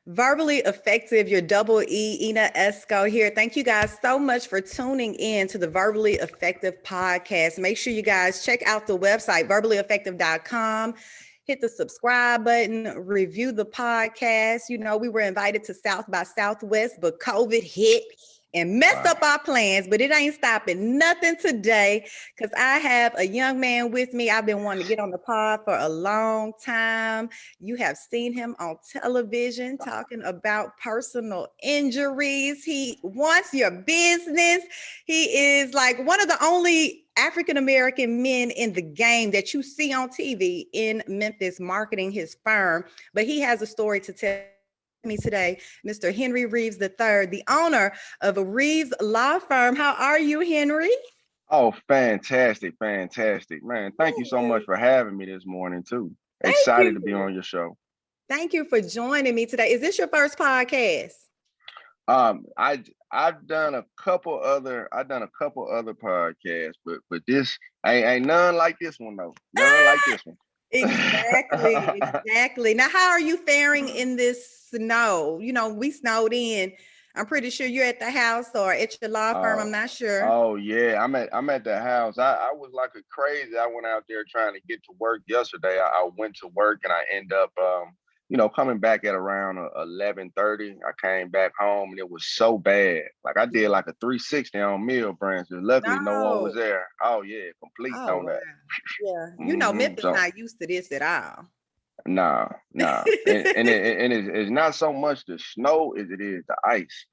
Verbally Effective, your double Ina Esco here. Thank you guys so much for tuning in to the Verbally Effective podcast. Make sure you guys check out the website, verballyeffective.com. Hit the subscribe button, review the podcast. You know, we were invited to South by Southwest, but COVID hit and messed up our plans, but it ain't stopping nothing today because I have a young man with me. I've been wanting to get on the pod for a long time. You have seen him on television talking about personal injuries. He wants your business. He is like one of the only African-American men in the game that you see on TV in Memphis marketing his firm, but he has a story to tell me today, Mr. Henry Reaves III, the owner of Reaves Law Firm. How are you, Henry? Oh, fantastic, fantastic, man. Thank you so much for having me this morning too. Thank Excited to be you. on your show. Thank you for joining me today. Is this your first podcast? I've done a couple other podcasts, but this ain't none like this one though. None like this one. Exactly. Now, how are you faring in this snow? You know, we snowed in. I'm pretty sure you're at the house or at your law firm. I'm not sure. Oh yeah, I'm at the house. I was like a crazy. I went out there trying to get to work yesterday. I went to work and I end up coming back at around 11:30. I came back home and it was so bad. Like I did like a 360 on meal branches. Luckily, no one was there. Oh yeah, complete Oh, on wow. that. Yeah. You know, Memphis So not used to this at all. nah, it's not so much the snow as it is the ice.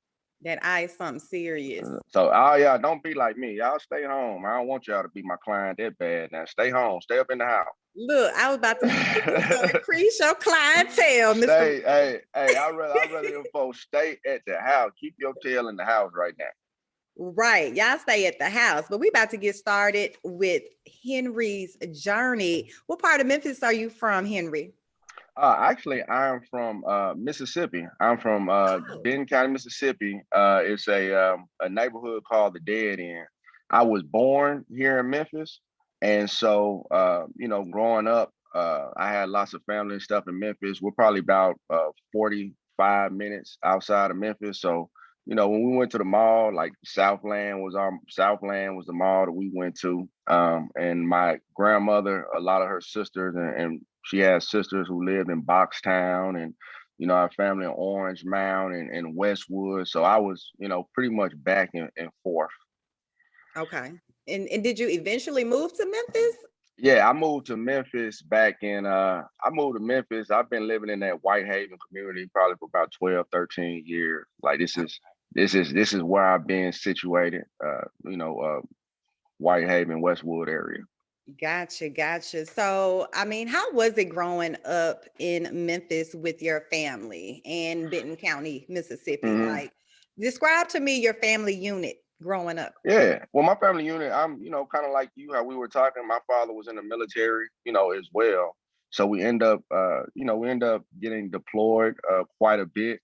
That ice something serious. So all y'all don't be like me. Y'all stay home. I don't want y'all to be my client that bad. Now stay home. Stay up in the house. Look, I was about to say, you gonna increase your clientele, Mr. Hey, I rather them folks stay at the house. Keep your tail in the house right now. Right. Y'all stay at the house, but we about to get started with Henry's journey. What part of Memphis are you from, Henry? Actually, I'm from Mississippi. I'm from Benton County, Mississippi. It's a neighborhood called the Dead End. I was born here in Memphis, and so growing up, I had lots of family and stuff in Memphis. We're probably about 45 minutes outside of Memphis. So, when we went to the mall, like Southland was the mall that we went to. And my grandmother, a lot of her sisters, and she has sisters who lived in Boxtown and, our family in Orange Mound and Westwood. So I was, pretty much back and forth. Okay. And did you eventually move to Memphis? Yeah, I moved to Memphis I've been living in that Whitehaven community probably for about 12, 13 years. Like this is where I've been situated, Whitehaven, Westwood area. Gotcha. So, I mean, how was it growing up in Memphis with your family in Benton County, Mississippi? Mm-hmm. Like, describe to me your family unit growing up. Yeah, well, my family unit, I'm, kind of like you, how we were talking. My father was in the military, as well. So we end up getting deployed quite a bit.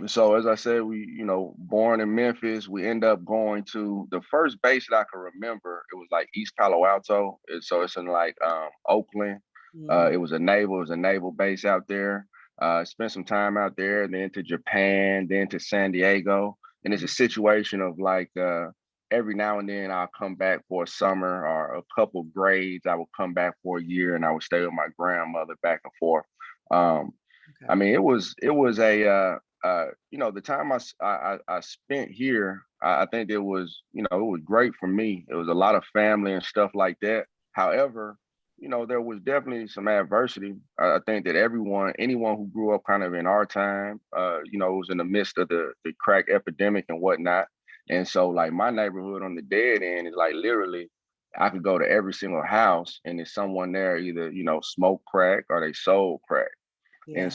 So as I said, we, born in Memphis, we end up going to the first base that I can remember. It was like East Palo Alto. So it's in like Oakland. Mhm. It was a naval base out there. Spent some time out there, then to Japan, then to San Diego. And it's a situation of like every now and then I'll come back for a summer or a couple grades. I would come back for a year and I would stay with my grandmother back and forth. I mean, it was the time I spent here, I think it was great for me. It was a lot of family and stuff like that. However, there was definitely some adversity. I think that anyone who grew up kind of in our time, was in the midst of the crack epidemic and whatnot. And so like my neighborhood on the Dead End is like literally I could go to every single house and there's someone there either, smoke crack or they sold crack. Yeah.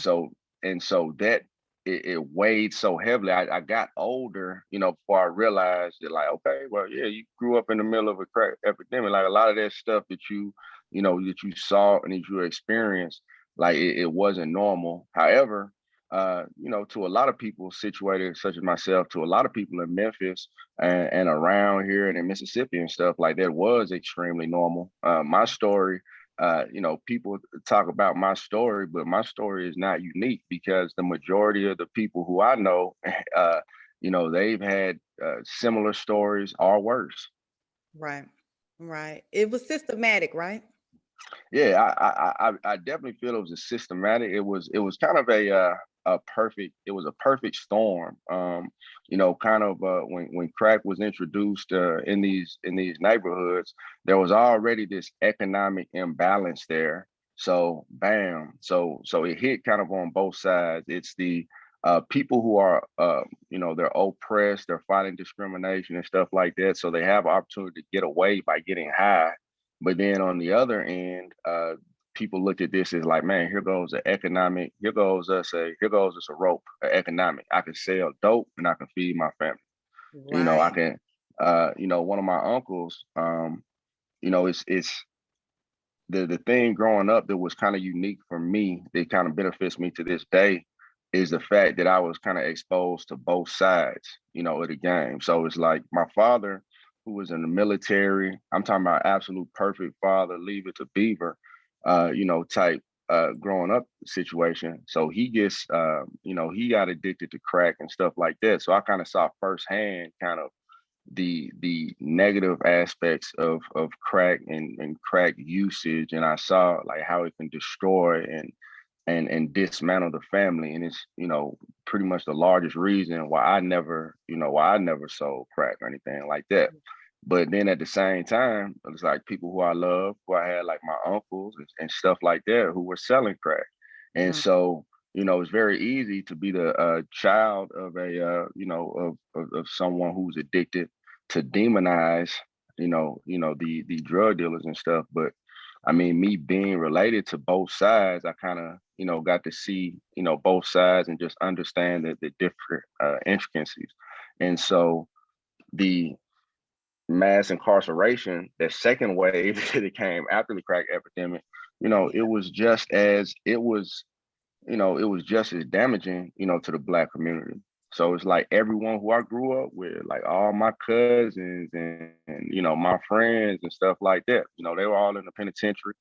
And so that it weighed so heavily. I got older, before I realized that like, okay, well, yeah, you grew up in the middle of a crack epidemic. Like a lot of that stuff that that you saw and that you experienced, like it wasn't normal. However, to a lot of people situated such as myself, to a lot of people in Memphis and around here and in Mississippi and stuff like that was extremely normal. My story people talk about my story, but my story is not unique because the majority of the people who I know, they've had similar stories or worse. Right. Right. It was systematic, right? Yeah, I definitely feel it was a systematic. It was kind of a perfect storm. Kind of when crack was introduced in these neighborhoods, there was already this economic imbalance there. So bam, so it hit kind of on both sides. It's the people who are they're oppressed, they're fighting discrimination and stuff like that. So they have opportunity to get away by getting high, but then on the other end, people look at this as like, man, here goes us a rope, economic. I can sell dope and I can feed my family. I Right. can, one of my uncles, it's the thing growing up that was kind of unique for me, that kind of benefits me to this day, is the fact that I was kind of exposed to both sides, of the game. So it's like my father, who was in the military, I'm talking about absolute perfect father, leave it to Beaver, type growing up situation. So he gets, he got addicted to crack and stuff like that. So I kind of saw firsthand kind of the negative aspects of crack and crack usage, and I saw like how it can destroy and dismantle the family. And it's pretty much the largest reason why I never sold crack or anything like that. But then at the same time, it's like people who I love, who I had like my uncles and stuff like that, who were selling crack. And Mm. so, it's very easy to be the child of of someone who's addicted, to demonize, the drug dealers and stuff. But I mean, me being related to both sides, I kind of, got to see, both sides and just understand the different intricacies. And so the mass incarceration, the second wave that came after the crack epidemic, Yeah. it was just as damaging, to the Black community. So it's like everyone who I grew up with, like all my cousins and my friends and stuff like that, they were all in the penitentiary.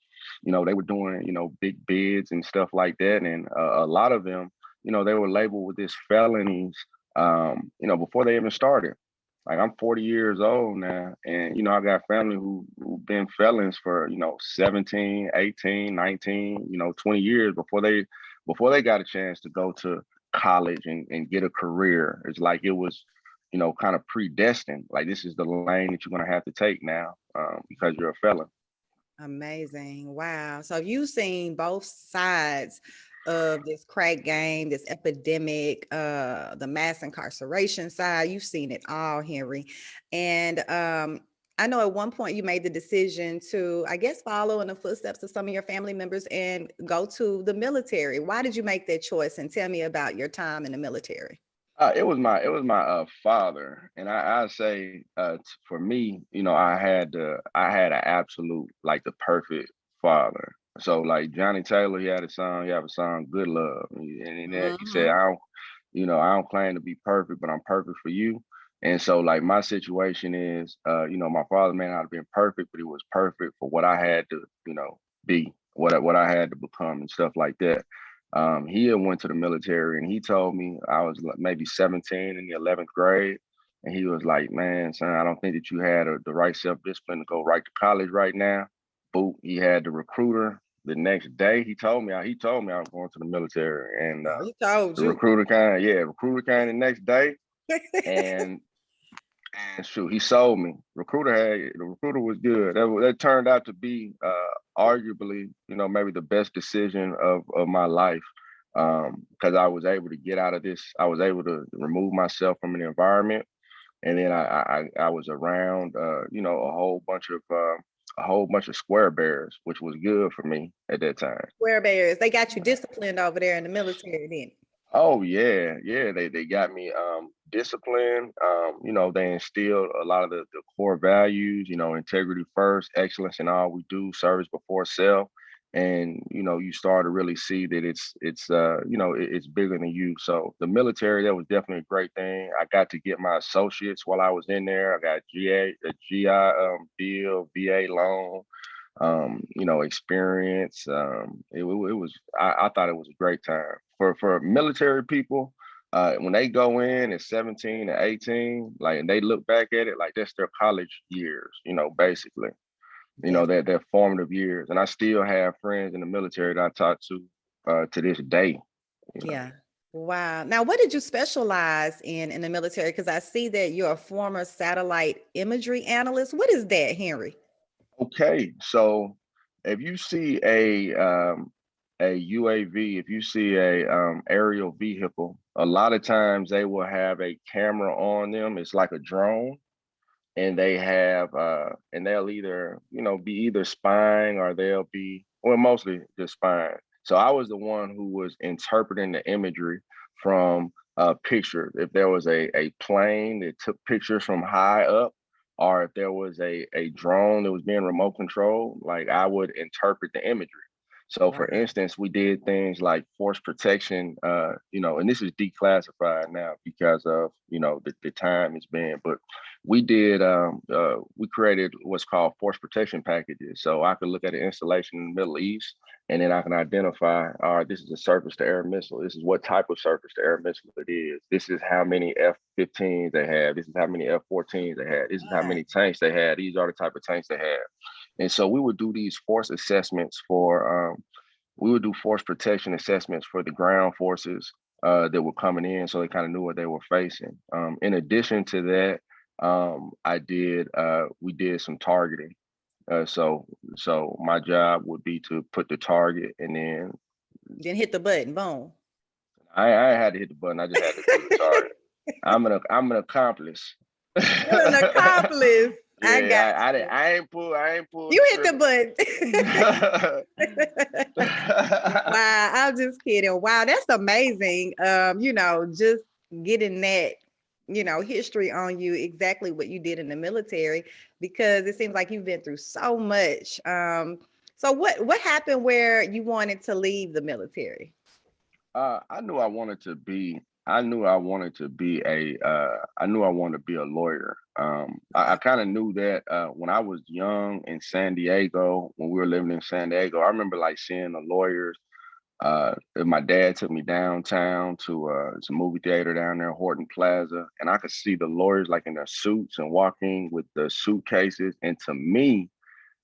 They were doing, big bids and stuff like that. And a lot of them, they were labeled with this felonies, before they even started. Like I'm 40 years old now, and I got family who've been felons for 17, 18, 19, 20 years before they got a chance to go to college and get a career. It's like it was, kind of predestined. Like this is the lane that you're gonna have to take now, because you're a felon. Amazing. Wow. So you've seen both sides of this crack game, this epidemic, the mass incarceration side. You've seen it all, Henry. And I know at one point you made the decision to, I guess, follow in the footsteps of some of your family members and go to the military. Why did you make that choice? And tell me about your time in the military. It was my father, and I say, for me, I had an absolute, like, the perfect father. So like Johnny Taylor, he have a song, Good Love, and in that he said, Hmm. I don't claim to be perfect, but I'm perfect for you. And so like my situation is, my father may not have been perfect, but he was perfect for what I had to, be, what I had to become and stuff like that. He had went to the military, and he told me I was maybe 17 in the 11th grade. And he was like, man, son, I don't think that you had the right self-discipline to go right to college right now. Boot, he had the recruiter the next day. He told me I was going to the military. And Oh, he told the you. recruiter came the next day, and shoot, he sold me. The recruiter was good. That turned out to be arguably, maybe the best decision of my life. Because I was able to get out of this. I was able to remove myself from an environment, and then I was around, a whole bunch of square bears, which was good for me at that time. Square bears. They got you disciplined over there in the military, then. Oh yeah, yeah. They got me disciplined. They instilled a lot of the core values, integrity first, excellence in all we do, service before self. And you start to really see that it's bigger than you. So the military, that was definitely a great thing. I got to get my associates while I was in there. I got a GI deal, VA loan. experience. It was, I thought it was a great time for military people. When they go in at 17 and 18, like, and they look back at it, like that's their college years, basically, Definitely. their formative years. And I still have friends in the military that I talk to this day. Yeah. Wow. Now, what did you specialize in the military? Because I see that you're a former satellite imagery analyst. What is that, Henry? Okay, so if you see a UAV, if you see a aerial vehicle, a lot of times they will have a camera on them. It's like a drone, and they have and they'll either be either spying, or they'll be, well, mostly just spying. So I was the one who was interpreting the imagery from pictures. If there was a plane that took pictures from high up, or if there was a drone that was being remote controlled, like, I would interpret the imagery. So Wow. for instance, we did things like force protection, and this is declassified now because of the time it's been, but we created what's called force protection packages. So I could look at an installation in the Middle East, and then I can identify, all right, this is a surface to air missile. This is what type of surface to air missile it is. This is how many F-15s they have. This is how many F-14s they had. This is how Wow. many tanks they had. These are the type of tanks they have. And so we would do these force assessments for, we would do force protection assessments for the ground forces that were coming in, so they kind of knew what they were facing. In addition to that, we did some targeting. So my job would be to put the target, and then Then hit the button. Boom. I had to hit the button. I just had to do the target. I'm an accomplice. You're an accomplice. I got Yeah, you. I ain't pulled You the hit the button. trigger. Wow, I'm just kidding. Wow, that's amazing. Just getting that, history on you, exactly what you did in the military, because it seems like you've been through so much. So what happened where you wanted to leave the military? I knew I wanted to be. I knew I wanted to be I knew I wanted to be a lawyer. I kind of knew that when I was young in San Diego, when we were living in San Diego. I remember like seeing the lawyers. My dad took me downtown to movie theater down there, Horton Plaza, and I could see the lawyers like in their suits and walking with the suitcases. And to me,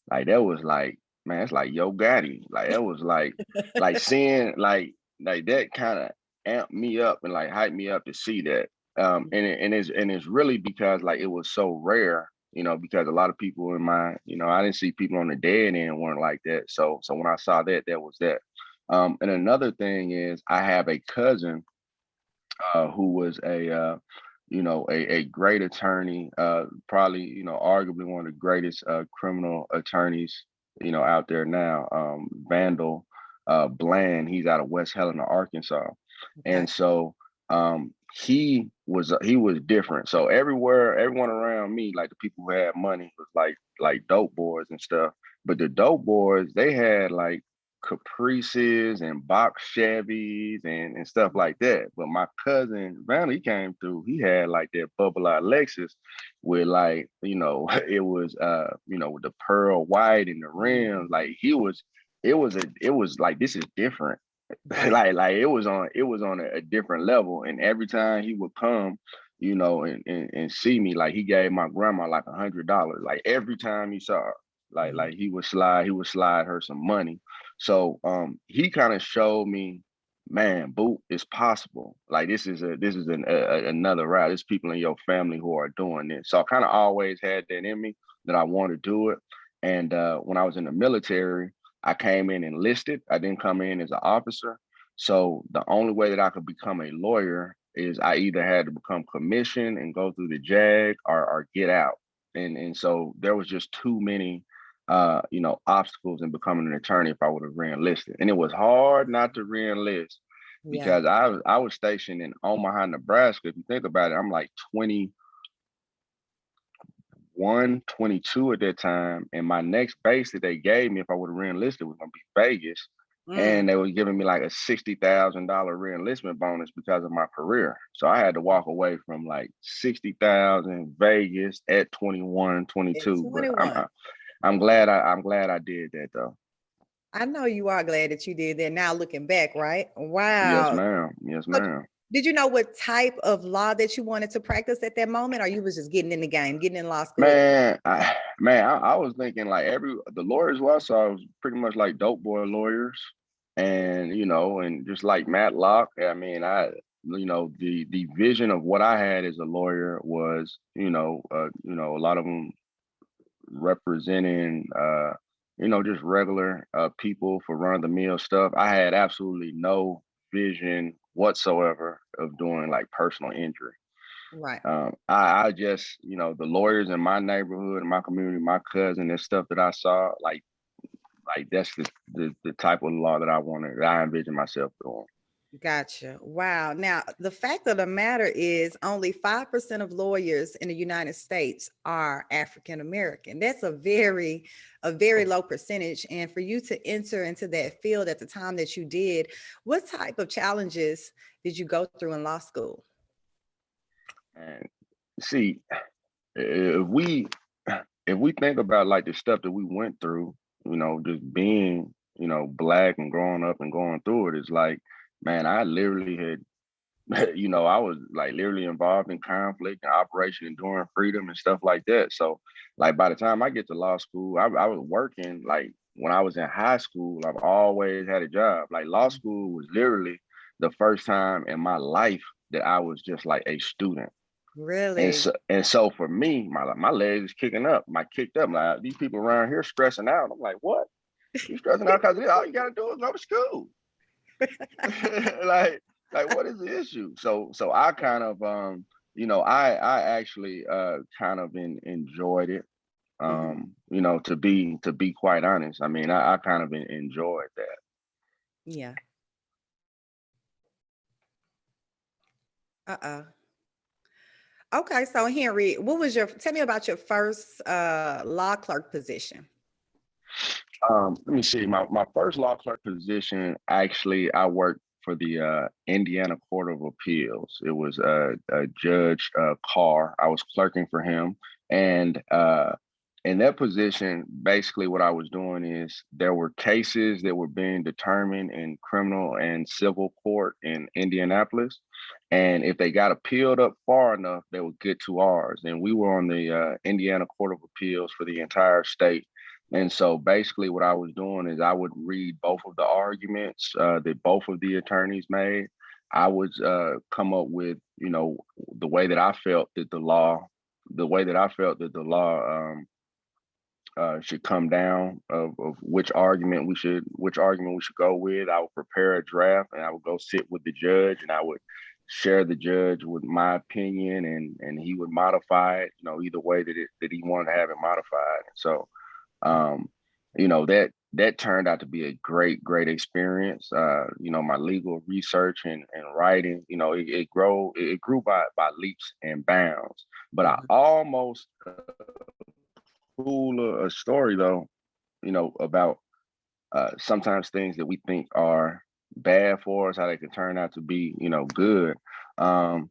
like, that was like, man, it's like Yo Gotti. Like, that was like seeing like that kind of amped me up and like hyped me up to see that. And it's really because like it was so rare, because a lot of people in my, I didn't see people on the dead end weren't like that. So when I saw that, that was that. And another thing is, I have a cousin who was a great attorney, probably, arguably one of the greatest criminal attorneys, out there now, Vandal Bland. He's out of West Helena, Arkansas. Okay. And so he was different. So everyone around me, like the people who had money, was like dope boys and stuff. But the dope boys, they had like Caprices and box Chevys and stuff like that. But my cousin Van, he came through. He had like that bubble out Lexus with like, it was with the pearl white and the rims. Like, it was like, this is different. Right. like it was on a different level. And every time he would come, and see me, like, he gave my grandma like $100. Like, every time he saw her, like he would slide her some money. So he kind of showed me, man, Boot, it's possible. Like, another route. There's people in your family who are doing this. So I kind of always had that in me, that I want to do it. And when I was in the military, I came in enlisted. I didn't come in as an officer. So the only way that I could become a lawyer is I either had to become commissioned and go through the JAG, or get out. And so there was just too many obstacles in becoming an attorney if I would have re-enlisted. And it was hard not to re-enlist, Yeah. because I was stationed in Omaha, Nebraska. If you think about it, I'm like 21, 22 at that time. And my next base that they gave me if I would have re-enlisted was gonna be Vegas. Mm. And they were giving me like a $60,000 re-enlistment bonus because of my career. So I had to walk away from like 60,000 Vegas at 21, It's 22. But 21. I'm glad I did that though. I know you are glad that you did that now looking back, right? Yes, Wow. ma'am. Yes, So ma'am. did you know what type of law that you wanted to practice at that moment, or you was just getting in the game, getting in law school? I was thinking like the lawyers who I saw was pretty much like dope boy lawyers, and and just like Matlock. I mean, the vision of what I had as a lawyer was, a lot of them representing, just regular people for run of the mill stuff. I had absolutely no vision whatsoever of doing like personal injury. Right. I just, the lawyers in my neighborhood, in my community, my cousin, and stuff that I saw, like that's the type of law that I envision myself doing. Gotcha. Wow. Now, the fact of the matter is only 5% of lawyers in the United States are African American. That's a very low percentage. And for you to enter into that field at the time that you did, what type of challenges did you go through in law school? And see, if we think about like the stuff that we went through, just being, black and growing up and going through it, it's like, man, I literally had I was like literally involved in conflict and Operation Enduring Freedom and stuff like that. So, like, by the time I get to law school, I was working. Like, when I was in high school, I've always had a job. Like, law school was literally the first time in my life that I was just like a student. Really? And so for me, my legs kicking up, kicked up. Like, these people around here stressing out. I'm like, what? You stressing out because all you gotta do is go to school. like what is the issue? So I kind of I actually kind of enjoyed it. Mhm. To be quite honest. I mean, I kind of enjoyed that. Yeah. Uh-oh. Okay, so Henry, tell me about your first law clerk position. Let me see. My first law clerk position, actually, I worked for the Indiana Court of Appeals. It was Judge Carr. I was clerking for him, and in that position, basically what I was doing is there were cases that were being determined in criminal and civil court in Indianapolis, and if they got appealed up far enough, they would get to ours. And we were on the Indiana Court of Appeals for the entire state. And so basically what I was doing is I would read both of the arguments that both of the attorneys made. I would come up with, the way that I felt that the law should come down of which argument we should go with. I would prepare a draft and I would go sit with the judge and I would share the judge with my opinion and he would modify it, either way that he wanted to have it modified. And so that turned out to be a great experience. My legal research and writing, it grew by leaps and bounds. But I almost cool a story though, about sometimes things that we think are bad for us, how they can turn out to be, good. Um,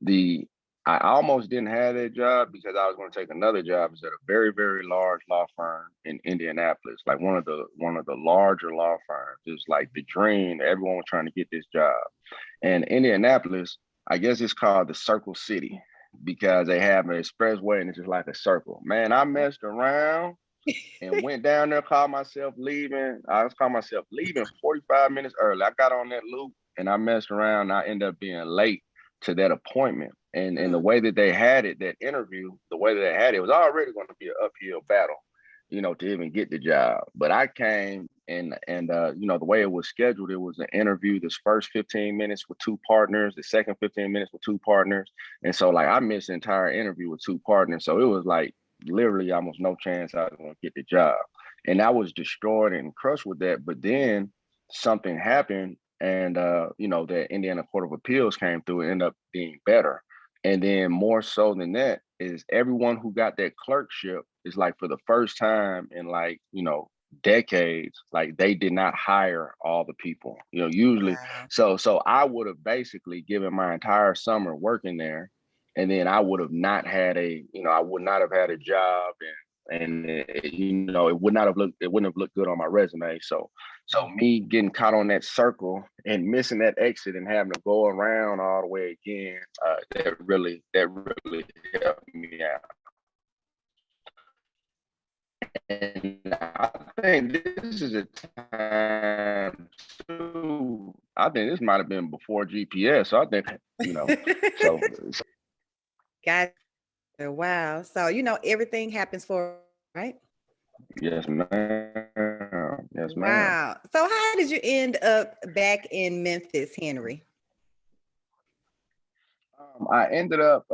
the I almost didn't have that job because I was going to take another job. It's at a very large law firm in Indianapolis, like one of the larger law firms. It's like the dream. Everyone was trying to get this job. And Indianapolis, I guess it's called the Circle City because they have an expressway and it's just like a circle. Man, I messed around and went down there, called myself leaving. I was calling myself leaving 45 minutes early. I got on that loop and I messed around. And I ended up being late to that appointment. And the way that they had it, that interview, the way that they had it, was already going to be an uphill battle, to even get the job. But I came and the way it was scheduled, it was an interview. This first 15 minutes with two partners, the second 15 minutes with two partners. And so like I missed the entire interview with two partners. So it was like literally almost no chance I was going to get the job. And I was destroyed and crushed with that. But then something happened and the Indiana Court of Appeals came through and ended up being better. And then more so than that is everyone who got that clerkship is like for the first time in like, decades, like they did not hire all the people, usually. Wow. So I would have basically given my entire summer working there. And then I would not have had a job and it wouldn't have looked good on my resume. So me getting caught on that circle and missing that exit and having to go around all the way again, that really helped me out. And I think this is a time too. I think this might have been before GPS. So I think, so Got it. Wow. So, everything happens for, right? yes, ma'am. Yes, ma'am. Wow. So how did you end up back in Memphis, Henry? I ended up,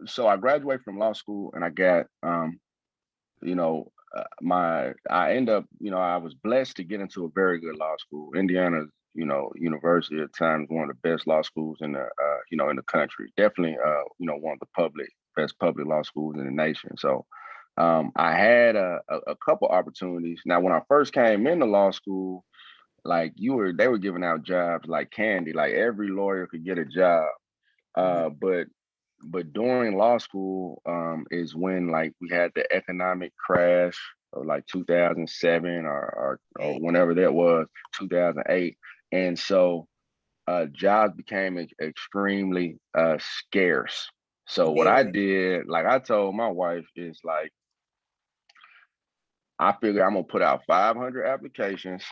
so I graduated from law school and I got, I end up, I was blessed to get into a very good law school. Indiana's, university at times one of the best law schools in the, in the country. Definitely, one of the best public law schools in the nation. So I had a couple opportunities. Now, when I first came into law school, like they were giving out jobs like candy. Like every lawyer could get a job. But during law school is when like we had the economic crash of like 2007 or whenever that was, 2008. And so jobs became extremely scarce. So what I did, like I told my wife, is like, I figure I'm gonna put out 500 applications.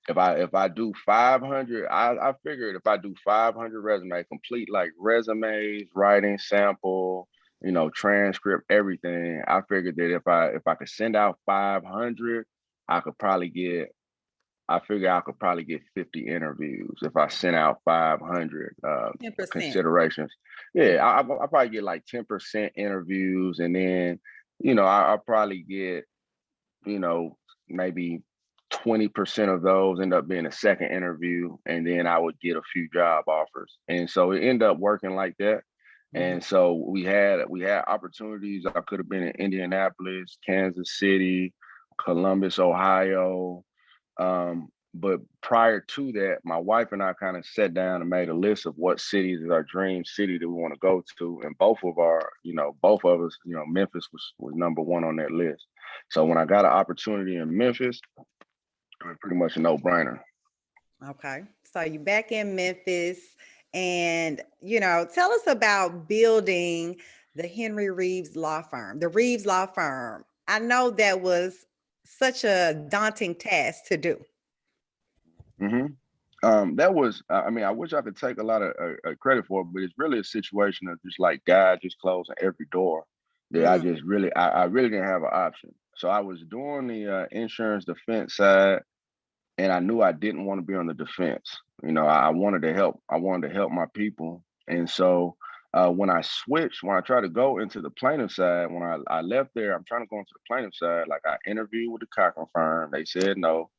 If I do 500, I figured if I do 500 resume, complete like resumes, writing sample, transcript, everything. I figured that if I could send out 500, I could probably get. I figure I could probably get 50 interviews if I sent out 500 10%. considerations. Yeah, I probably get like 10% interviews, and then I'll probably get maybe 20% of those end up being a second interview, and then I would get a few job offers. And so it ended up working like that. And so we had opportunities. I could have been in Indianapolis, Kansas City, Columbus, Ohio. But prior to that, my wife and I kind of sat down and made a list of what cities is our dream city that we want to go to. And both of us, Memphis was number one on that list. So when I got an opportunity in Memphis, it was pretty much a no-brainer. Okay. So you back in Memphis, and tell us about building the Henry Reaves Law Firm, the Reaves Law Firm. I know that was such a daunting task to do. That was, I mean, I wish I could take a lot of credit for it, but it's really a situation of just like God just closing every door that I really didn't have an option. So I was doing the insurance defense side, and I knew I didn't want to be on the defense. I wanted to help. I wanted to help my people. And so when I tried to go into the plaintiff side, when I left there, I'm trying to go into the plaintiff side. Like I interviewed with the Cochran firm. They said no.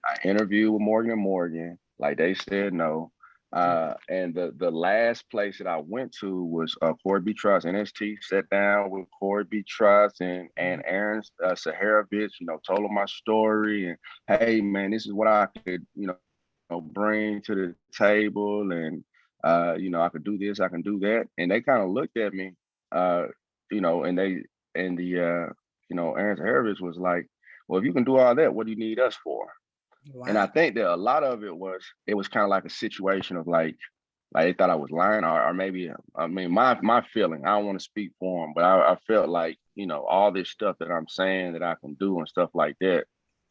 I interviewed with Morgan & Morgan. Like they said no. And the last place that I went to was Corey B. Truss. NST sat down with Corey B. Truss and Aaron Saharovich, told them my story. And hey, man, this is what I could, bring to the table. And, I could do this, I can do that. And they kind of looked at me, Aaron Saharovich was like, well, if you can do all that, what do you need us for? Wow. And I think that a lot of it was kind of like a situation of like they thought I was lying, or maybe, I mean, my feeling, I don't want to speak for them, but I felt like, all this stuff that I'm saying that I can do and stuff like that,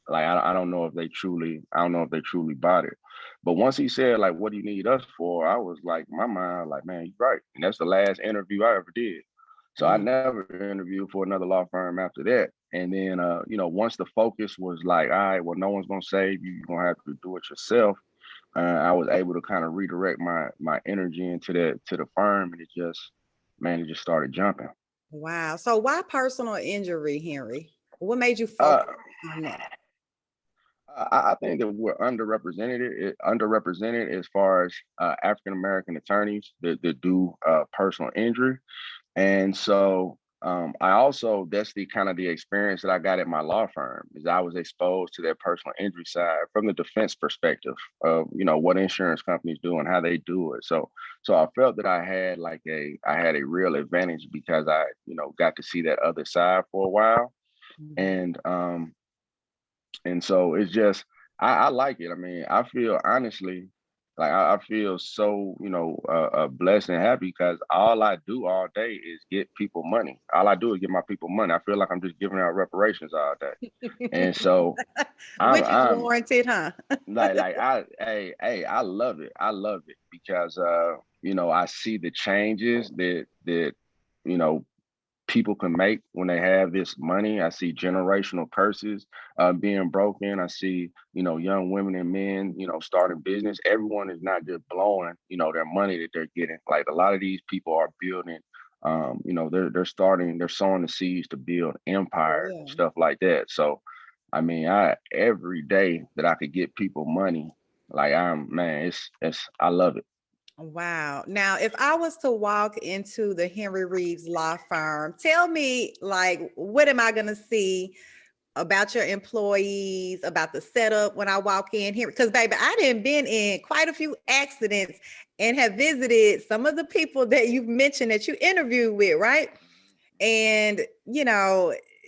like, I don't know if they truly bought it. But once he said, like, what do you need us for? I was like, my mind, like, man, you're right. And that's the last interview I ever did. So I never interviewed for another law firm after that. And then, once the focus was like, all right, well, no one's going to save you. You're going to have to do it yourself. I was able to kind of redirect my energy into the firm. And it just started jumping. Wow. So why personal injury, Henry? What made you focus on that? I think that we're underrepresented as far as African-American attorneys that do personal injury. And so I also, that's the kind of the experience that I got at my law firm, is I was exposed to that personal injury side from the defense perspective of, what insurance companies do and how they do it. So I felt that I had a real advantage because I, got to see that other side for a while. Mhm. And so it's just, I like it. I mean, I feel honestly like I feel so, blessed and happy because all I do all day is get people money. All I do is give my people money. I feel like I'm just giving out reparations all day. And so Which is I'm warranted, huh? I love it. I love it because I see the changes that you know people can make when they have this money. I see generational curses being broken. I see, young women and men, starting business. Everyone is not just blowing, their money that they're getting. Like a lot of these people are building, they're sowing the seeds to build For empires and real. stuff like that. So, I mean, I every day that I could get people money, like I love it. Wow. Now, if I was to walk into the Henry Reaves Law Firm, tell me, like, what am I going to see about your employees, about the setup when I walk in here? Because, baby, I didn't been in quite a few accidents and have visited some of the people that you've mentioned that you interviewed with, right? And,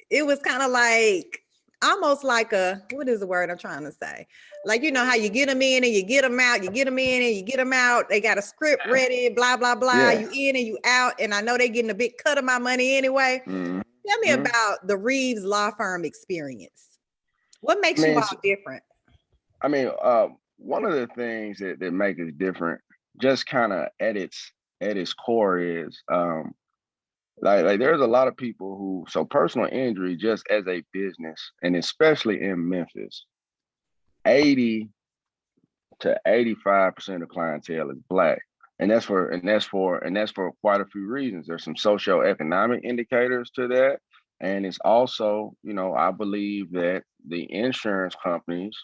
it was kind of like almost like what is the word I'm trying to say? Like, how you get them in and you get them out, you get them in and you get them out. They got a script ready, blah, blah, blah. Yeah. You in and you out. And I know they're getting a big cut of my money anyway. Hmm. Tell me about the Reaves Law Firm experience. What I makes you mean, all different? I mean, one of the things that make us different, just kind of at its core, is like there's a lot of people who, so personal injury just as a business, and especially in Memphis, 80 to 85% of clientele is Black. And that's for quite a few reasons. There's some socioeconomic indicators to that. And it's also, I believe that the insurance companies,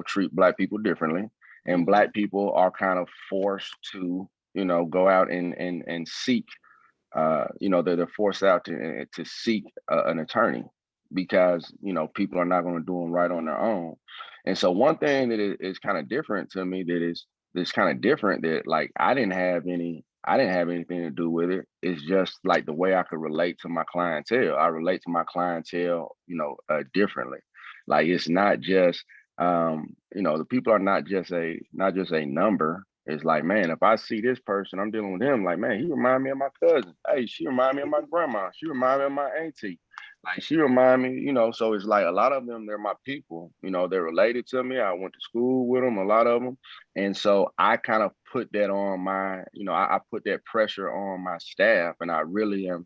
treat Black people differently. And Mhm. Black people are kind of forced to, go out and seek, they're forced out to seek an attorney because, people are not going to do them right on their own. And so one thing that is kind of different to me, that's kind of different, that like I didn't have anything to do with it. It's just like the way I could relate to my clientele. I relate to my clientele, differently. Like it's not just, the people are not just a number. It's like, man, if I see this person, I'm dealing with him. Like, man, he remind me of my cousin. Hey, she remind me of my grandma. She remind me of my auntie. Like she remind me, so it's like a lot of them, they're my people. They're related to me. I went to school with them, a lot of them. And so I kind of put that on I put that pressure on my staff, and I feel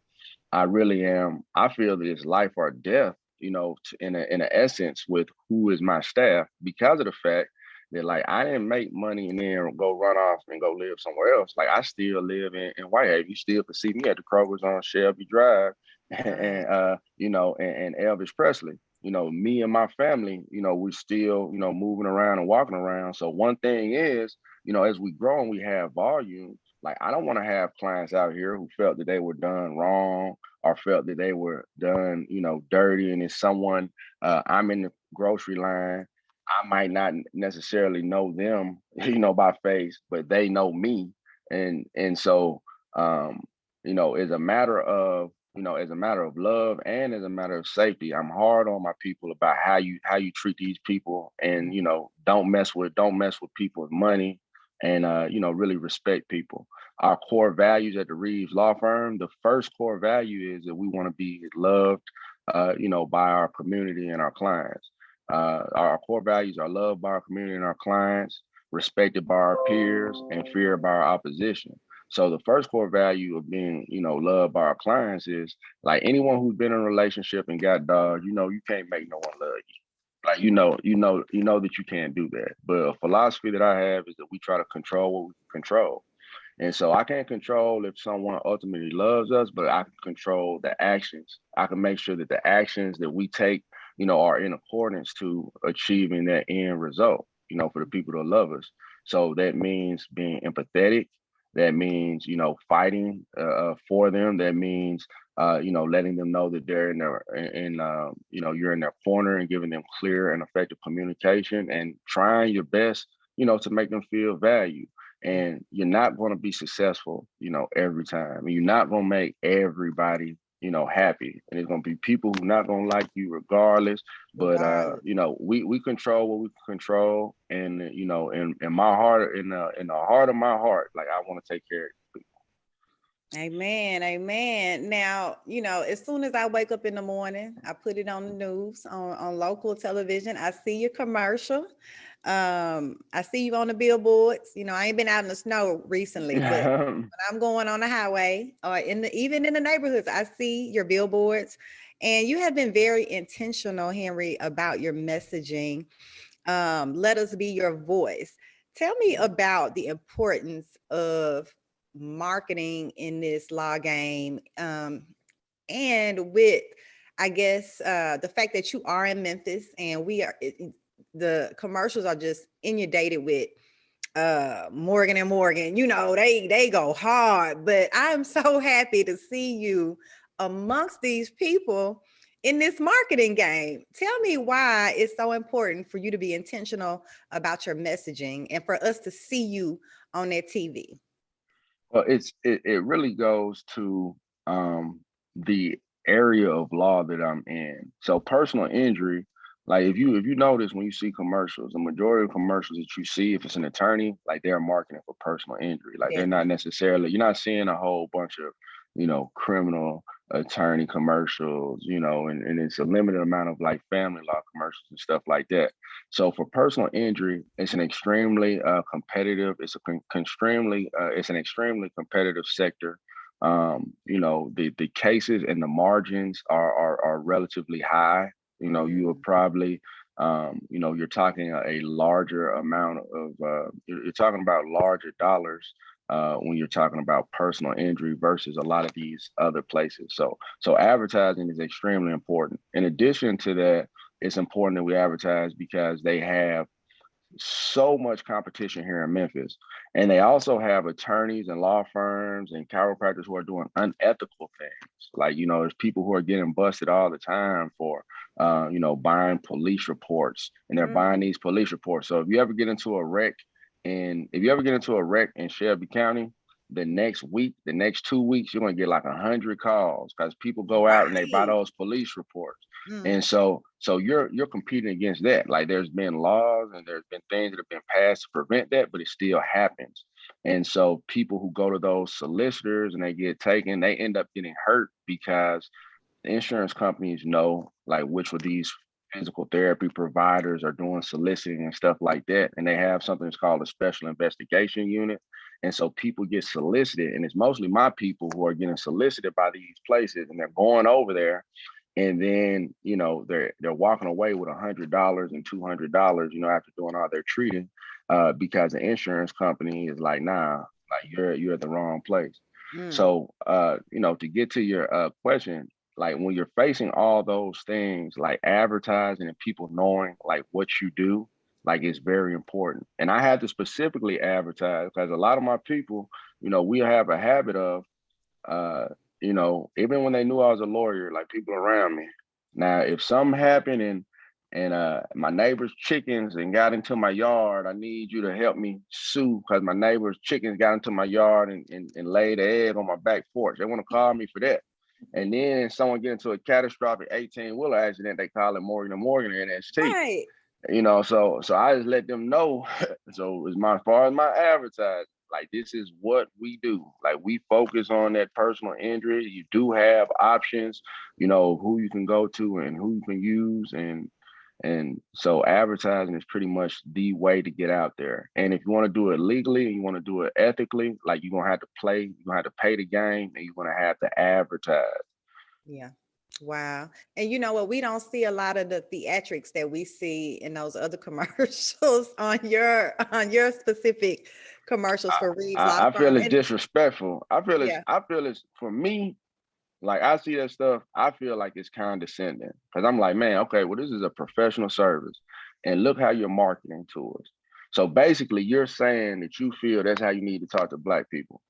that it's life or death, in a essence, with who is my staff, because of the fact that like I didn't make money and then go run off and go live somewhere else. Like I still live in Whitehaven. You still can see me at the Kroger's on Shelby Drive Right. and Elvis Presley. Me and my family, we still, moving around and walking around. So one thing is, as we grow and we have volume, like I don't want to have clients out here who felt that they were done wrong or felt that they were done, dirty. And it's someone, I'm in the grocery line. I might not necessarily know them, by face, but they know me. And so, as a matter of, love and as a matter of safety, I'm hard on my people about how you treat these people, and don't mess with people's money, and really respect people. Our core values at the Reaves Law Firm, the first core value is that we want to be loved, by our community and our clients. Our core values are loved by our community and our clients, respected by our peers, and feared by our opposition. So the first core value of being, loved by our clients is like anyone who's been in a relationship and got dogs, you can't make no one love you. Like you know that you can't do that. But a philosophy that I have is that we try to control what we can control. And so I can't control if someone ultimately loves us, but I can control the actions. I can make sure that the actions that we take, are in accordance to achieving that end result, for the people that love us. So that means being empathetic, That means, fighting for them. That means, letting them know that they're in you're in their corner, and giving them clear and effective communication, and trying your best, to make them feel valued. And you're not going to be successful, every time. You're not going to make everybody, happy. And there's going to be people who not going to like you regardless. But Regardless. we control what we can control. And in my heart, in the heart of my heart, like, I want to take care of people. Amen. Amen. Now, as soon as I wake up in the morning, I put it on the news, on local television. I see your commercial. I see you on the billboards. I ain't been out in the snow recently, but when I'm going on the highway or even in the neighborhoods, I see your billboards. And you have been very intentional, Henry, about your messaging. Let us be your voice. Tell me about the importance of marketing in this law game, and with, I guess, the fact that you are in Memphis, and the commercials are just inundated with Morgan and Morgan. They go hard, but I'm so happy to see you amongst these people in this marketing game. Tell me why it's so important for you to be intentional about your messaging and for us to see you on that TV. Well, it really goes to the area of law that I'm in. So personal injury, like, if you notice, when you see commercials, the majority of commercials that you see, if it's an attorney, like, they're marketing for personal injury. Like, they're not Definitely. necessarily, you're not seeing a whole bunch of, criminal attorney commercials, and it's a limited amount of, like, family law commercials and stuff like that. So for personal injury, it's an extremely competitive. It's an extremely competitive sector. The cases and the margins are relatively high. You are probably, you're talking a larger amount of, you're talking about larger dollars when you're talking about personal injury versus a lot of these other places. So advertising is extremely important. In addition to that, it's important that we advertise because they have so much competition here in Memphis. And they also have attorneys and law firms and chiropractors who are doing unethical things. Like, there's people who are getting busted all the time for, buying police reports, and they're buying these police reports. So if you ever get into a wreck, in Shelby County, the next week, the next 2 weeks, you're going to get like 100 calls because people go out and they buy Right. those police reports. Mm. And so you're competing against that. Like, there's been laws and there's been things that have been passed to prevent that, but it still happens. And so people who go to those solicitors and they get taken, they end up getting hurt because the insurance companies know, like, which of these physical therapy providers are doing soliciting and stuff like that. And they have something that's called a special investigation unit. And so people get solicited, and it's mostly my people who are getting solicited by these places, and they're going over there, and then they're walking away with $100 and $200, after doing all their treating, because the insurance company is like, nah, like, you're at the wrong place. Mm. So to get to your question, like, when you're facing all those things, like advertising and people knowing, like, what you do, like, it's very important. And I had to specifically advertise because a lot of my people, we have a habit of, uh, even when they knew I was a lawyer, like, people around me. Now, if something happened and my neighbor's chickens and got into my yard, I need you to help me sue because my neighbor's chickens got into my yard and laid an egg on my back porch. They want to call me for that. And then someone get into a catastrophic 18-wheeler accident, they call it Morgan and Morgan and NST. Right. So I just let them know. So as far as my advertising, like, this is what we do. Like, we focus on that personal injury. You do have options, who you can go to and who you can use. And so advertising is pretty much the way to get out there. And if you want to do it legally and you want to do it ethically, like, you're gonna have to play, you're gonna have to pay the game, and you're gonna have to advertise. Yeah. Wow. And you know what? We don't see a lot of the theatrics that we see in those other commercials on your specific commercials for Reaves Law I feel Firm. it's And disrespectful. yeah, I feel it's for me. Like, I see that stuff, I feel like it's condescending because I'm like, man, okay, well, this is a professional service, and look how you're marketing to us. So basically, you're saying that you feel that's how you need to talk to Black people.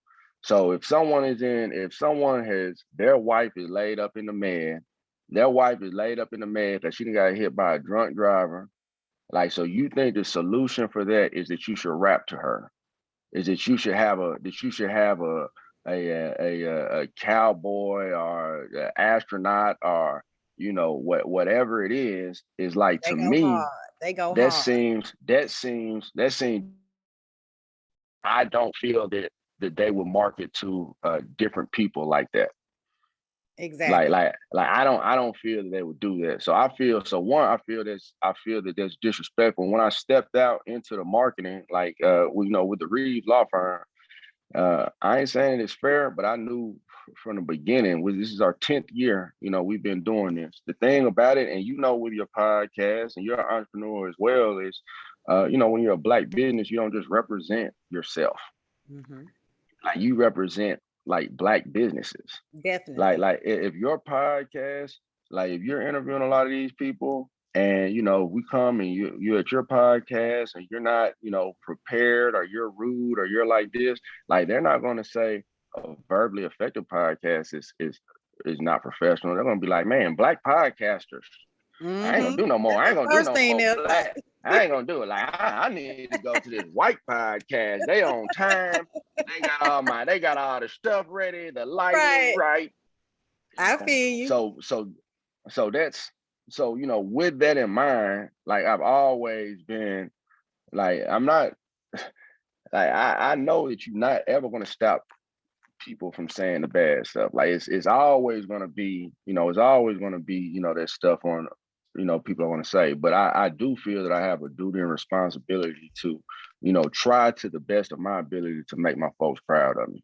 So if someone has their wife is laid up in the med, their wife is laid up in the med because she done got hit by a drunk driver. Like, so you think the solution for that is that you should rap to her? Is that you should have a cowboy or an astronaut or whatever it is like They to go me hard. They go that hard. seems I don't feel that they would market to different people like that. Exactly. I don't feel that they would do that. So I feel that that's disrespectful. When I stepped out into the marketing, with the Reaves Law Firm, I ain't saying it's fair, but I knew from the beginning, this is our 10th year, we've been doing this. The thing about it, and with your podcast and you're an entrepreneur as well, is when you're a Black business, you don't just represent yourself. Mm-hmm. Like, you represent like Black businesses. Definitely. Like if your podcast, like if you're interviewing a lot of these people and we come and you're at your podcast and you're not, prepared, or you're rude, or you're like this, like they're not gonna say a verbally effective podcast is not professional. They're gonna be like, man, Black podcasters, I ain't gonna Mm-hmm. do no more. That's I the ain't gonna do first no thing more they'll say. Black. I ain't gonna do it. Like I need to go to this white podcast. They on time. They got all the stuff ready. The lighting Right. right. I feel you. So with that in mind, like I've always been like, I'm not like I know that you're not ever gonna stop people from saying the bad stuff. Like it's always gonna be, that stuff on, people are gonna say. But I do feel that I have a duty and responsibility to, try to the best of my ability to make my folks proud of me.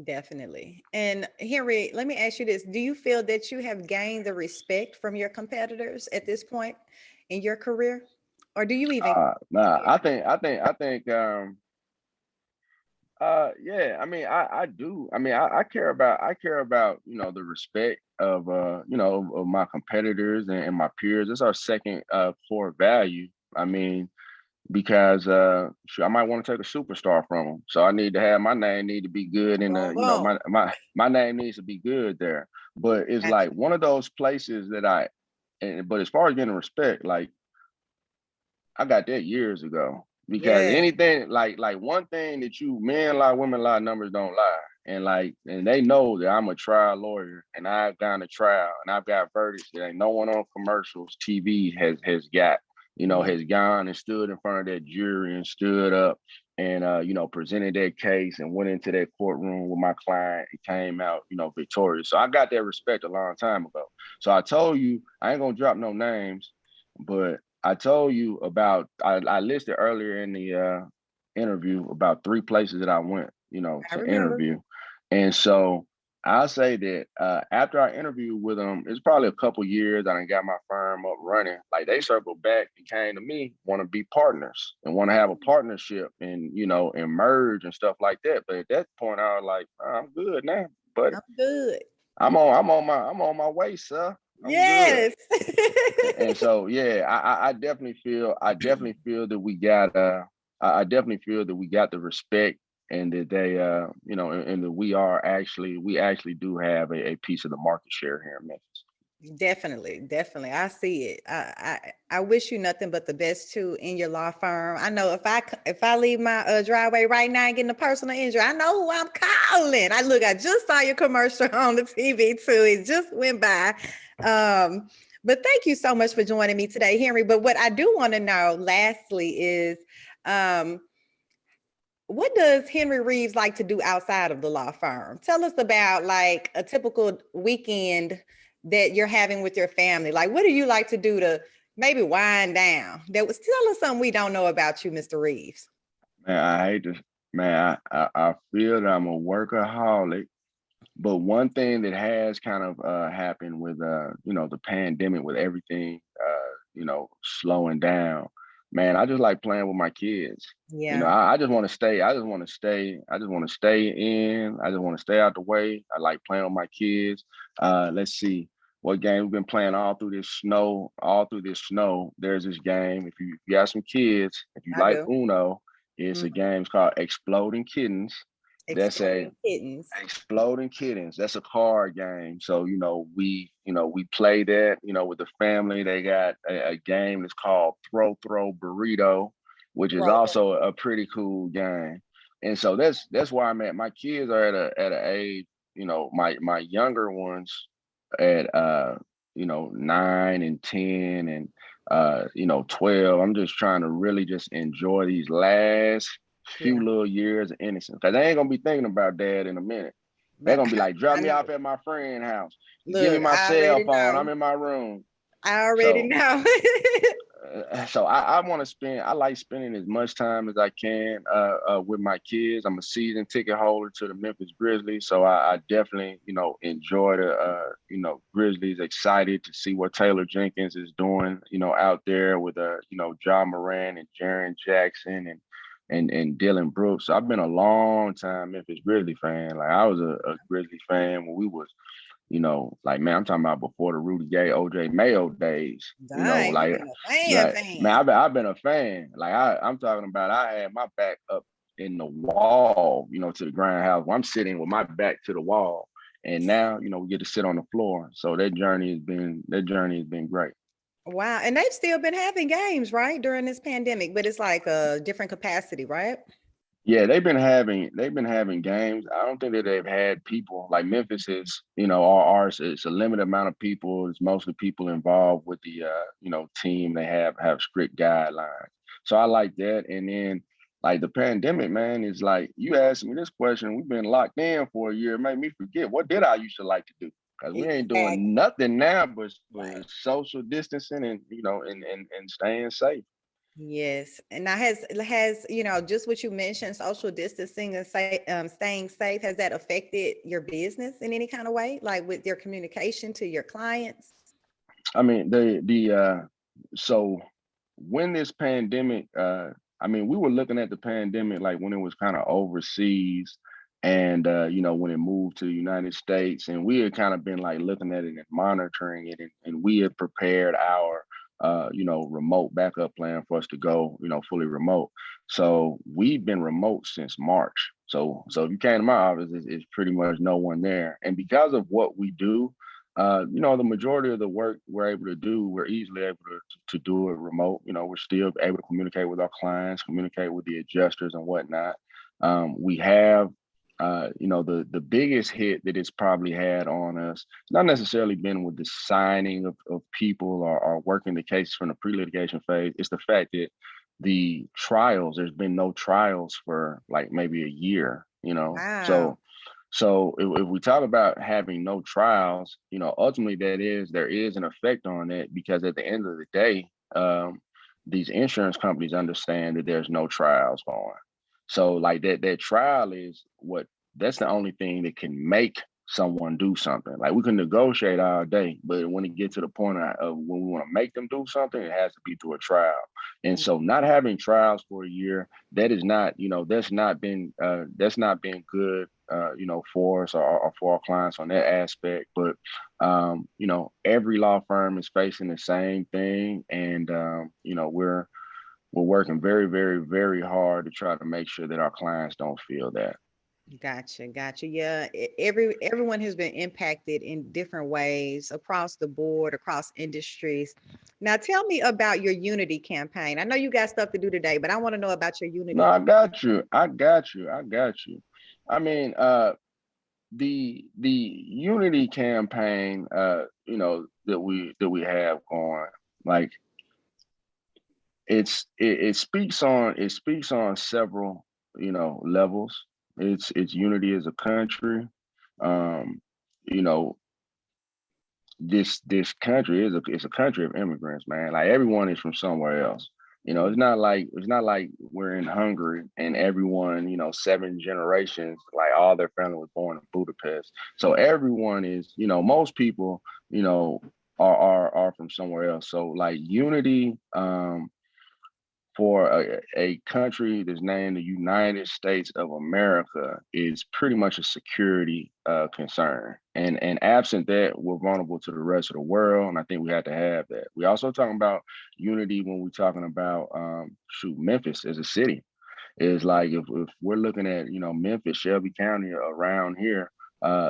Definitely. And Henry, let me ask you this. Do you feel that you have gained the respect from your competitors at this point in your career? Or do you even Nah, yeah, I mean, I do. I mean, I care about, the respect of, of my competitors and my peers. It's our second core value. I mean, because I might want to take a superstar from them. So I need to have my name need to be good in the, boom, boom? my name needs to be good there. But it's Got like you. one of those places but as far as getting respect, like I got that years ago. Because Yeah. anything like one thing that men lie, women lie, numbers don't lie. And they know that I'm a trial lawyer and I've gone to trial and I've got verdicts that ain't no one on commercials, TV has got, Mhm. has gone and stood in front of that jury and stood up and presented that case and went into that courtroom with my client and came out, victorious. So I got that respect a long time ago. So I told you, I ain't gonna drop no names, but I told you about, I listed earlier in the interview about 3 places that I went, I to remember. interview. And so I'll say that after I interviewed with them, it's probably a couple years I done got my firm up running. Like they circled back and came to me, want to be partners and want to have a partnership and, and merge and stuff like that. But at that point, I was like, I'm good now, buddy. I'm good. I'm on my way, sir. I'm good. Yes. And so yeah, I definitely feel that we got I definitely feel that we got the respect and that they and that we actually do have a piece of the market share here in Memphis. Definitely, definitely. I see it. I wish you nothing but the best too in your law firm. I know if I leave my driveway right now and get in a personal injury, I know who I'm calling. I just saw your commercial on the TV too. It just went by. But thank you so much for joining me today, Henry. But what I do want to know, lastly, is what does Henry Reaves like to do outside of the law firm? Tell us about like a typical weekend that you're having with your family. Like, what do you like to do to maybe wind down? That was tell us something we don't know about you, Mr. Reaves. Man, I hate to man, I feel that I'm a workaholic. But one thing that has kind of happened with the pandemic, with everything slowing down, man, I just like playing with my kids. Yeah. I just want to stay. I just want to stay in. I just want to stay out the way. I like playing with my kids. Let's see. what game we've been playing all through this snow. There's this game. If you got some kids, if you I like do. Uno, it's Mhm. a game. It's called Exploding Kittens. That's a Exploding kittens. Exploding Kittens. That's a card game. So we play that with the family. They got a game that's called Throw Burrito, which is Throw. also a pretty cool game. And so that's where I'm at. My kids are at an age. My younger ones at 9 and 10 and 12. I'm just trying to really just enjoy these last Yeah. few little years of innocence, because they ain't gonna be thinking about dad in a minute. They're But gonna be like, drop I me off know. at my friend's house, give me Look, my I cell already phone, know. I'm in my room. I already So know. I want to I like spending as much time as I can with my kids. I'm a season ticket holder to the Memphis Grizzlies, so I definitely enjoy the Grizzlies. Excited to see what Taylor Jenkins is doing out there with John Moran and Jaren Jackson and Dylan Brooks. So I've been a long time Memphis Grizzly fan. Like, I was a Grizzly fan when we was like, man, I'm talking about before the Rudy Gay, OJ Mayo days. Dang, you Like, been a fan like man, fan. I've been a fan. Like, I'm talking about, I had my back up in the wall, to the ground house. I'm sitting with my back to the wall, and now we get to sit on the floor. So that journey has been great. Wow. And they've still been having games, right? During this pandemic, but it's like a different capacity, right? Yeah, they've been having games. I don't think that they've had people like Memphis is, ours. It's a limited amount of people. It's mostly people involved with the team. They have strict guidelines. So I like that. And then like the pandemic, man, is like, you asked me this question. We've been locked in for a year. It made me forget, what did I used to like to do? Because we ain't doing Exactly. nothing now but Right. social distancing and and staying safe. Yes. And now has, just what you mentioned, social distancing and staying safe, has that affected your business in any kind of way? Like with your communication to your clients? I mean, so when this pandemic, we were looking at the pandemic like when it was kind of overseas, and when it moved to the United States, and we had kind of been like looking at it and monitoring it, and we had prepared our remote backup plan for us to go fully remote. So we've been remote since March. So if you came to my office, it's pretty much no one there. And because of what we do, the majority of the work we're able to do, we're easily able to do it remote. We're still able to communicate with our clients, communicate with the adjusters and whatnot. We have, the biggest hit that it's probably had on us, not necessarily been with the signing of people or working the cases from the pre-litigation phase. It's the fact that there's been no trials for like maybe a year, Wow. So if we talk about having no trials, ultimately there is an effect on that, because at the end of the day, these insurance companies understand that there's no trials going. So like that trial is that's the only thing that can make someone do something. Like, we can negotiate all day, but when it gets to the point of when we want to make them do something, it has to be through a trial. And so not having trials for a year, that is not, that's not been good, for us or for our clients on that aspect. But every law firm is facing the same thing, and we're working very, very, very hard to try to make sure that our clients don't feel that. Gotcha, gotcha. Yeah, everyone has been impacted in different ways across the board, across industries. Now, tell me about your Unity campaign. I know you got stuff to do today, but I want to know about your No, Unity. I got you. I got you. I got you. I mean, the unity campaign, that we have going, like, it speaks on several levels. It's unity as a country. Um, you know, this country it's a country of immigrants, man. Like, everyone is from somewhere else. It's not like we're in Hungary and everyone, 7 generations, like all their family was born in Budapest. So everyone is, most people, you know, are from somewhere else. So like unity, for a country that's named the United States of America is pretty much a security concern. And absent that, we're vulnerable to the rest of the world. And I think we have to have that. We also talking about unity when we're talking about Memphis as a city. Is like if we're looking at, Memphis, Shelby County around here,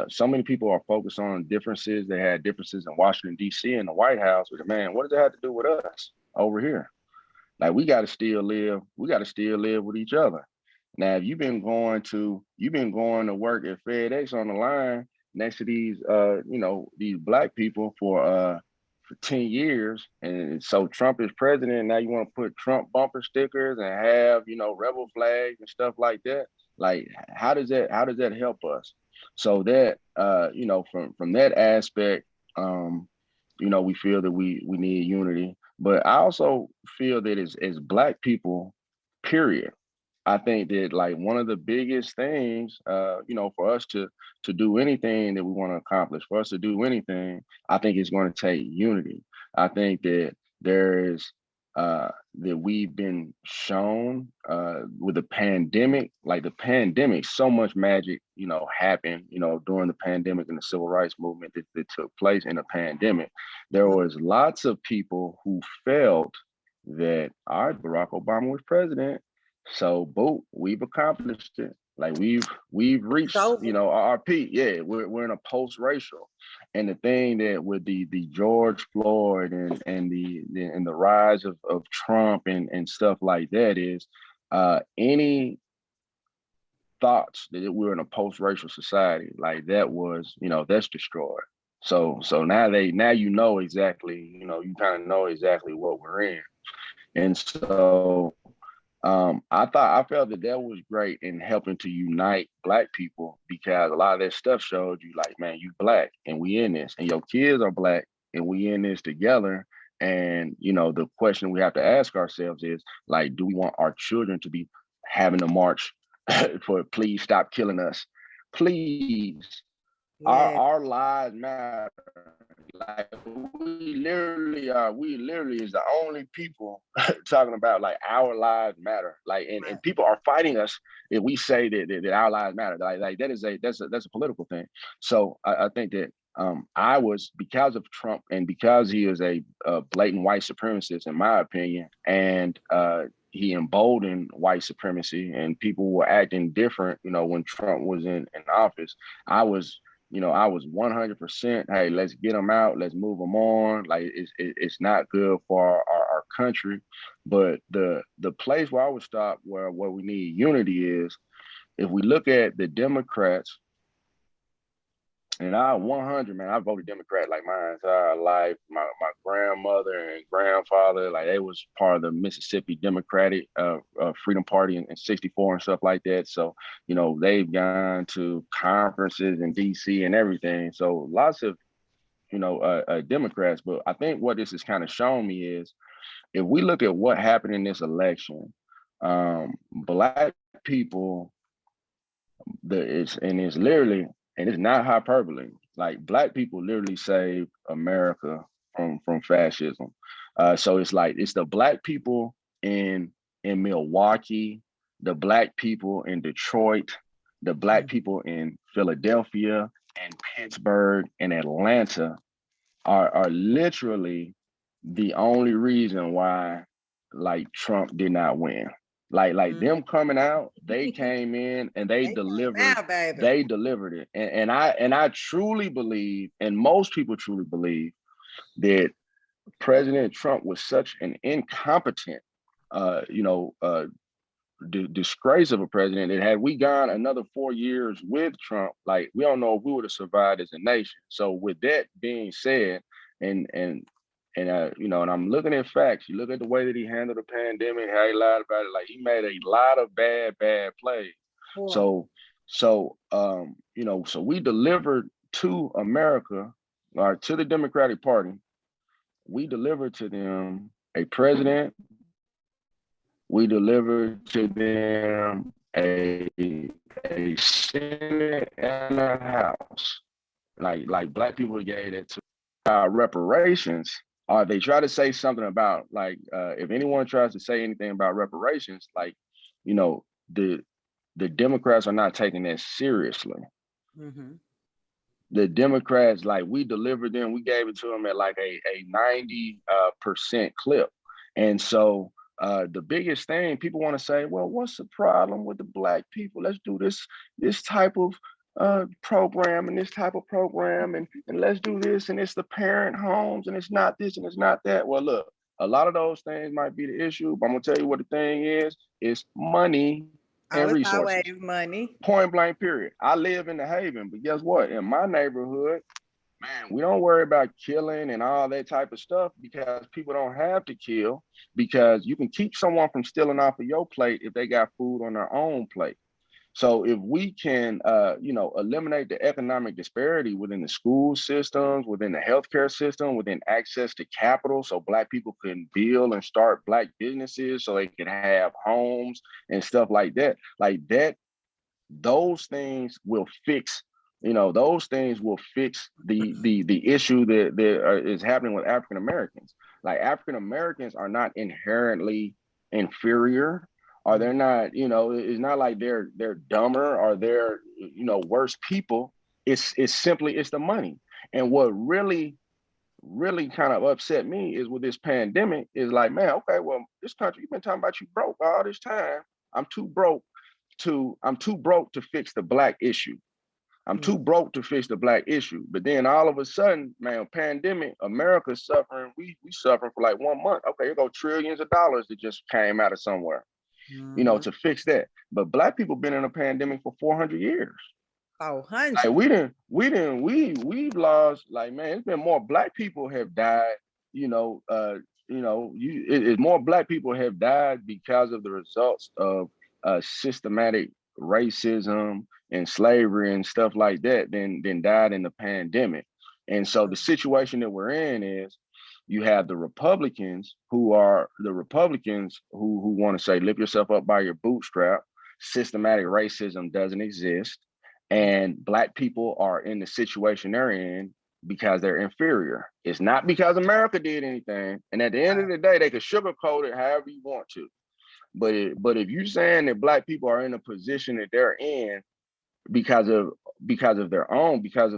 so many people are focused on differences. They had differences in Washington, D.C. and the White House. But man, what does that have to do with us over here? Like we got to still live with each other. Now, if you've been going to work at FedEx on the line next to these these black people for 10 years, and so Trump is president, now you want to put Trump bumper stickers and have, rebel flags and stuff like that. Like how does that help us? So that from that aspect, we feel that we need unity. But I also feel that as Black people, period, I think that like one of the biggest things, for us to do anything that we want to accomplish, for us to do anything, I think it's going to take unity. I think that there is that we've been shown with the pandemic, so much magic, happened, during the pandemic and the civil rights movement that took place in the pandemic. There was lots of people who felt that, all right, Barack Obama was president, so boo, we've accomplished it. Like we've reached, our peak. Yeah, we're in a post-racial. And the thing that with the George Floyd and the rise of Trump and stuff like that is any thoughts that we're in a post-racial society, like that was, that's destroyed. So now exactly, you kind of know exactly what we're in. And so I felt that was great in helping to unite Black people, because a lot of that stuff showed you like, man, you Black and we in this, and your kids are Black and we in this together. And, the question we have to ask ourselves is like, do we want our children to be having to march for please stop killing us? Please. Yeah. Our lives matter. Like we literally is the only people talking about like our lives matter. Like and people are fighting us if we say that our lives matter. Like that's a political thing. So I think that I was, because of Trump and because he is a blatant white supremacist, in my opinion, and he emboldened white supremacy and people were acting different, when Trump was in office. I was 100%, hey, let's get them out, let's move them on. Like it's not good for our country. But the place where I would stop, where we need unity, is if we look at the Democrats. And I 100, man, I voted Democrat like my entire life. My grandmother and grandfather, like they was part of the Mississippi Democratic Freedom Party in 64 and stuff like that. So, they've gone to conferences in DC and everything. So lots of, Democrats. But I think what this has kind of shown me is if we look at what happened in this election, Black people, it's literally, and it's not hyperbole, like Black people literally saved America from fascism. So it's like it's the Black people in Milwaukee, the Black people in Detroit, the Black people in Philadelphia and Pittsburgh and Atlanta are literally the only reason why like Trump did not win. Like them coming out, they came in and they delivered. They delivered it, and I truly believe, and most people truly believe, that President Trump was such an incompetent, disgrace of a president that had we gone another 4 years with Trump, like we don't know if we would have survived as a nation. So with that being said, and I'm looking at facts. You look at the way that he handled the pandemic, how he lied about it. Like he made a lot of bad plays. Cool. So we delivered to America, or to the Democratic Party. We delivered to them a president. We delivered to them a Senate and a House. Like Black people gave it to our reparations. they try to say something about like, if anyone tries to say anything about reparations, like, you know, the Democrats are not taking that seriously. Mm-hmm. The Democrats, like, we delivered them, we gave it to them at like a 90% clip. And so the biggest thing people want to say, well, what's the problem with the Black people? Let's do this type of program and this type of program, and let's do this, and it's the parent homes, and it's not this and it's not that. Well, look, a lot of those things might be the issue, but I'm gonna tell you what the thing is: it's money Oh, and it's resources. always money. Point blank, period. I live in the Haven, but guess what? In my neighborhood, man, we don't worry about killing and all that type of stuff because people don't have to kill, because you can keep someone from stealing off of your plate if they got food on their own plate. So if we can, eliminate the economic disparity within the school systems, within the healthcare system, within access to capital, so Black people can build and start Black businesses, so they can have homes and stuff like that, those things will fix. Those things will fix the issue that is happening with African Americans. Like, African Americans are not inherently inferior, or they're not, it's not like they're dumber or they're, worse people. It's simply, it's the money. And what really kind of upset me is with this pandemic is like, man, okay, well, this country, you've been talking about you broke all this time. I'm too broke to fix the Black issue. I'm too broke to fix the Black issue. But then all of a sudden, man, pandemic, America's suffering. We suffering for like 1 month. Okay, here go trillions of dollars that just came out of somewhere, to fix that. But Black people been in a pandemic for 400 years. 400. Like, we've lost, like, man, it's been more Black people have died, more Black people have died because of the results of systematic racism and slavery and stuff like that than died in the pandemic. And so the situation that we're in is, you have the Republicans who want to say, lift yourself up by your bootstrap. Systematic racism doesn't exist. And Black people are in the situation they're in because they're inferior. It's not because America did anything. And at the end of the day, they can sugarcoat it however you want to. But if you're saying that Black people are in a position that they're in because of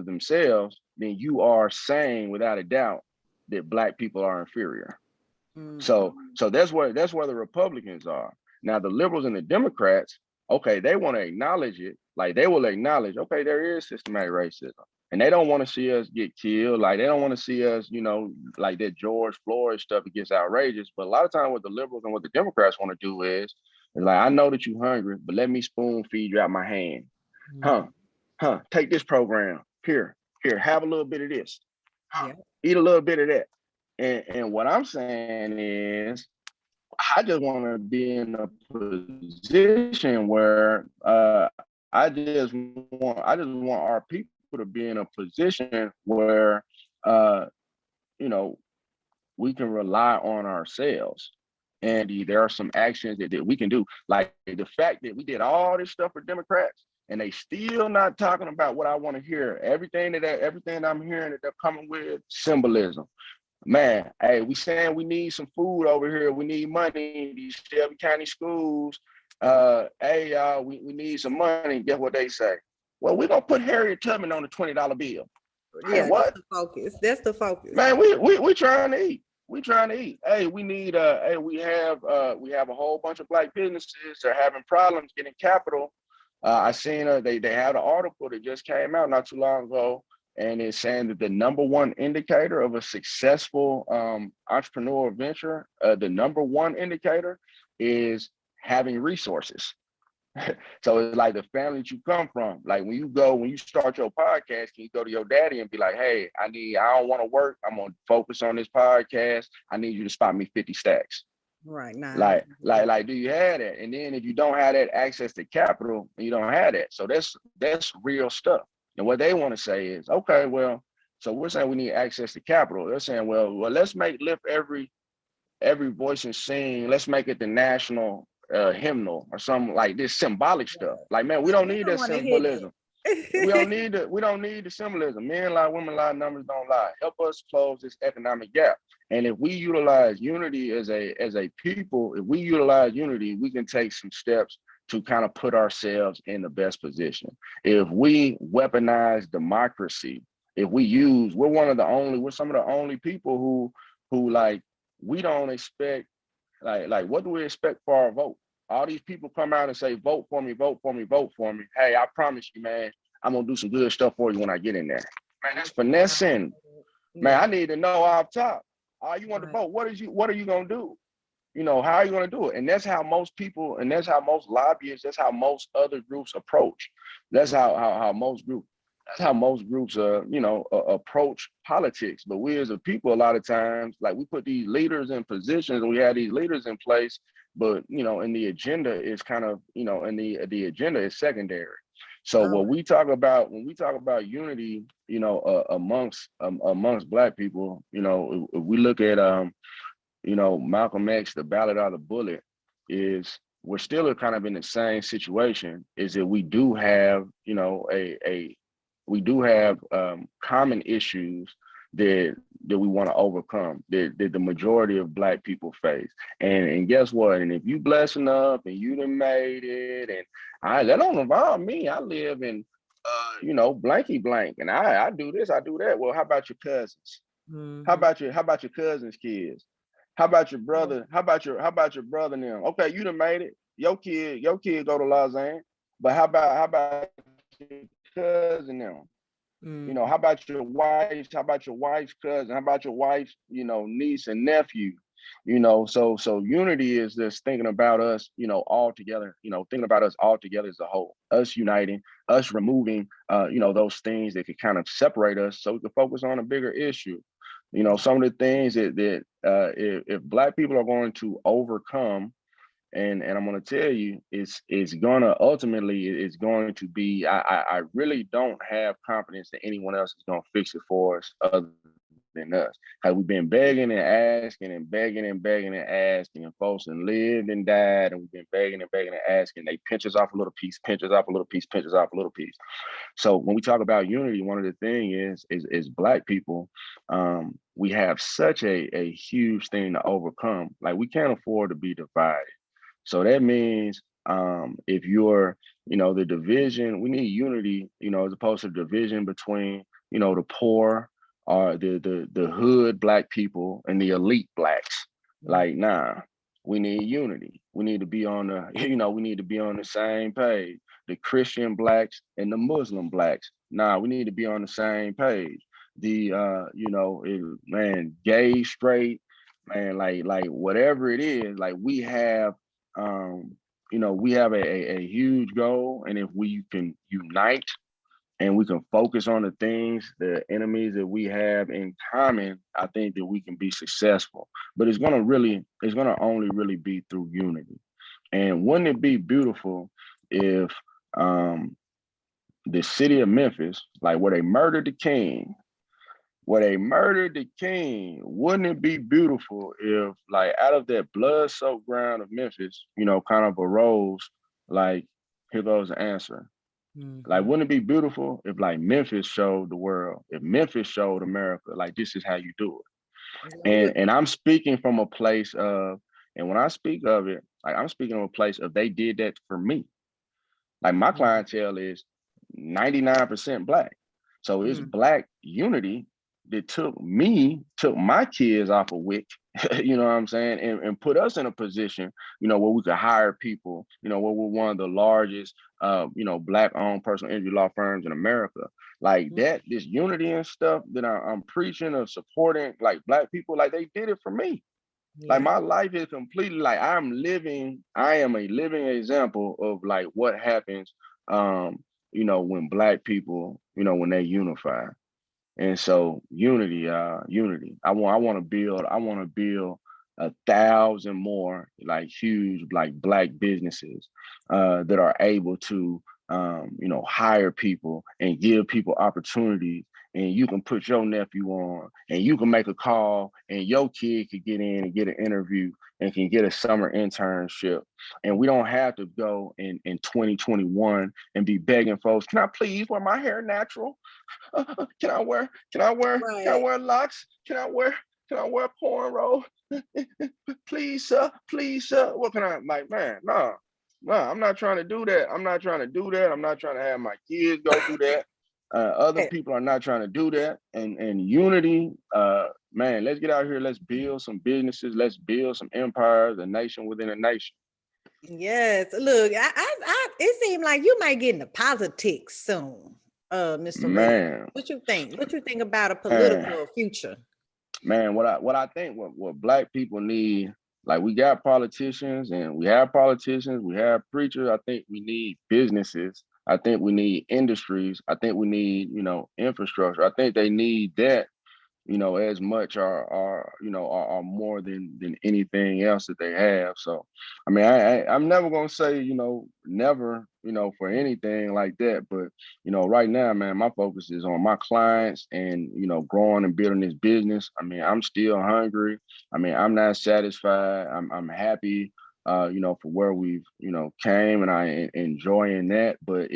themselves, then you are saying without a doubt that Black people are inferior. So that's where the Republicans are. Now, the liberals and the Democrats, okay, they want to acknowledge it. Like, they will acknowledge, okay, there is systematic racism. And they don't want to see us get killed. Like, they don't want to see us, like that George Floyd stuff. It gets outrageous. But a lot of times what the liberals and what the Democrats want to do is like, I know that you're hungry, but let me spoon feed you out my hand. Take this program. Here, have a little bit of this. Eat a little bit of that. And what I'm saying is, I just want to be in a position where I just want our people to be in a position where we can rely on ourselves. And there are some actions that we can do. Like, the fact that we did all this stuff for Democrats and they still not talking about what I want to hear. Everything I'm hearing that they're coming with, symbolism. Man, hey, we saying we need some food over here. We need money in these Shelby County schools. Hey, y'all, we need some money. Guess what they say? Well, we're gonna put Harriet Tubman on the $20 bill. Yeah, hey, what? That's the focus. Man, we trying to eat. We trying to eat. Hey, we need we have a whole bunch of Black businesses that are having problems getting capital. I seen they had an article that just came out not too long ago, and it's saying that the number one indicator of a successful entrepreneurial venture, the number one indicator is having resources. So it's like the family that you come from. Like, when you start your podcast, can you go to your daddy and be like, hey, I don't want to work. I'm going to focus on this podcast. I need you to spot me 50 stacks. Right now. Like, do you have that? And then if you don't have that access to capital, you don't have that. So that's real stuff. And what they want to say is, okay, well, so we're saying we need access to capital. They're saying, well, let's lift every voice and sing. Let's make it the national hymnal or something like this symbolic stuff. Like, man, we don't need that symbolism. We don't need the symbolism. Men lie, women lie, numbers don't lie. Help us close this economic gap. And if we utilize unity as a people, if we utilize unity, we can take some steps to kind of put ourselves in the best position. If we weaponize democracy, if we use, we're some of the only people who like, we don't expect, like what do we expect for our vote? All these people come out and say, vote for me, vote for me, vote for me. Hey, I promise you, man, I'm gonna do some good stuff for you when I get in there. Man, that's finessing. Man, I need to know off top. You want to vote? What are you gonna do? You know, how are you gonna do it? And that's how most people, and that's how most lobbyists, that's how most other groups approach. That's how most groups. That's how most groups, approach politics. But we as a people, a lot of times, like we put these leaders in positions, and we have these leaders in place, but and the agenda is kind of, and the agenda is secondary. So when we talk about unity, amongst Black people, if we look at Malcolm X, the ballot or the bullet, is we're still kind of in the same situation. Is that we do have common issues that we want to overcome, that the majority of Black people face. And guess what? And if you blessed enough and you done made it, and that don't involve me. I live in blanky blank, and I do this, I do that. Well, how about your cousins? Mm-hmm. How about your cousins' kids? How about your brother? How about your brother now? Okay, you done made it. Your kid go to Lausanne, but how about your cousin now? Mm. How about your wife? How about your wife's cousin? How about your wife's, niece and nephew? So unity is just thinking about us, all together, thinking about us all together as a whole, us uniting, us removing, those things that could kind of separate us so we can focus on a bigger issue. Some of the things that if Black people are going to overcome, and I'm going to tell you, it's going to be, I really don't have confidence that anyone else is going to fix it for us other than us. Because we've been begging and asking and begging and begging and asking, and folks and lived and died, and we've been begging and begging and asking. They pinch us off a little piece, pinch us off a little piece, pinch us off a little piece. So when we talk about unity, one of the things is Black people, we have such a huge thing to overcome. Like, we can't afford to be divided. So that means if you're, the division, we need unity, as opposed to division between, the poor or the hood Black people and the elite Blacks. Like, nah, we need unity. We need to be on the same page. The Christian Blacks and the Muslim Blacks. Nah, we need to be on the same page. The gay, straight, man, like whatever it is, like we have we have a huge goal, and if we can unite and we can focus on the things, the enemies that we have in common, I think that we can be successful. But it's gonna only really be through unity. And wouldn't it be beautiful if the city of Memphis, like where they murdered the king, wouldn't it be beautiful if, like, out of that blood-soaked ground of Memphis, kind of arose, like, here goes the answer. Mm-hmm. Like, wouldn't it be beautiful if, like, Memphis showed the world, if Memphis showed America, like, this is how you do it. And I'm speaking from a place of, and when I speak of it, like, I'm speaking of a place of, they did that for me. Like, my clientele is 99% Black. So it's Black unity that took my kids off of WIC, you know what I'm saying, and put us in a position, where we could hire people, where we're one of the largest, Black-owned personal injury law firms in America. Like that, this unity and stuff that I'm preaching of supporting, like, Black people, like, they did it for me. Yeah. Like, my life is completely, like, I am a living example of, like, what happens, when Black people, when they unify. And so unity. I want to build 1,000 more, like, huge, like, Black businesses that are able to hire people and give people opportunities and you can put your nephew on, and you can make a call, and your kid could get in and get an interview and can get a summer internship. And we don't have to go in 2021 and be begging folks, can I please wear my hair natural? Can I wear locks? Can I wear cornrow? Please, sir, please, sir. What can I, like, man, no, I'm not trying to do that. I'm not trying to do that. I'm not trying to have my kids go through that. Other people are not trying to do that. And unity, man, let's get out here. Let's build some businesses. Let's build some empires, a nation within a nation. Yes, look, it seemed like you might get into politics soon, Mr. Reaves. Man, What you think? What you think about a political future? Man, what I think what Black people need, like, we got politicians and we have politicians, we have preachers. I think we need businesses. I think we need industries. I think we need, infrastructure. I think they need that, as much or more than anything else that they have. So, I mean, I'm never gonna say, never, for anything like that. But, right now, man, my focus is on my clients and, growing and building this business. I mean, I'm still hungry. I mean, I'm not satisfied. I'm happy, for where we've, came, and I enjoying that. But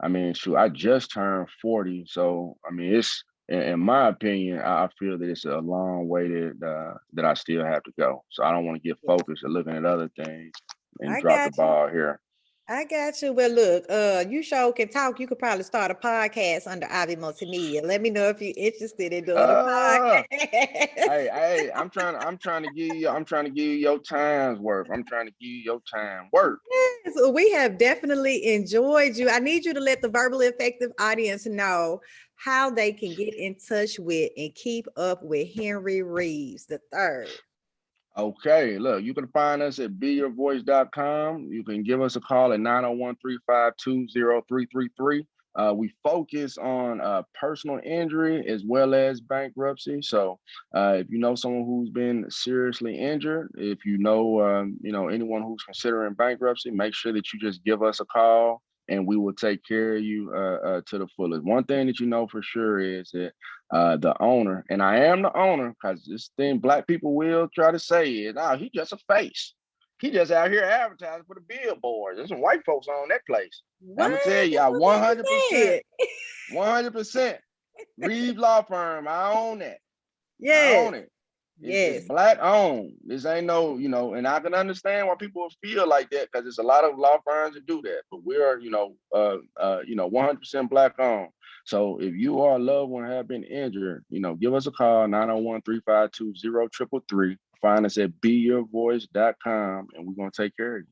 I mean, shoot, I just turned 40. So, I mean, in my opinion, I feel that it's a long way that I still have to go. So I don't want to get focused and looking at other things and drop the ball here. I got you. Well, look, you sure can talk. You could probably start a podcast under Ivy Multimedia. Let me know if you're interested in doing a podcast. Hey, I'm trying to give you your time's worth. I'm trying to give you your time worth. Yes, we have definitely enjoyed you. I need you to let the Verbally Effective audience know how they can get in touch with and keep up with Henry Reaves III. Okay, look, you can find us at beyourvoice.com. You can give us a call at 901-352-0333. We focus on personal injury as well as bankruptcy. So if you know someone who's been seriously injured, if you know, anyone who's considering bankruptcy, make sure that you just give us a call and we will take care of you to the fullest. One thing that you know for sure is that the owner, and I am the owner, because this thing Black people will try to say is, oh, he just a face. He just out here advertising for the billboards. There's some white folks on that place. I'm gonna tell you, 100%, Reaves Law Firm, I own that. Yes. I own it. It's Black owned. This ain't no, and I can understand why people feel like that, because there's a lot of law firms that do that. But we are, 100% Black owned. So if you or a loved one have been injured, give us a call, 901-352-0333. Find us at beyourvoice.com, and we're gonna take care of you.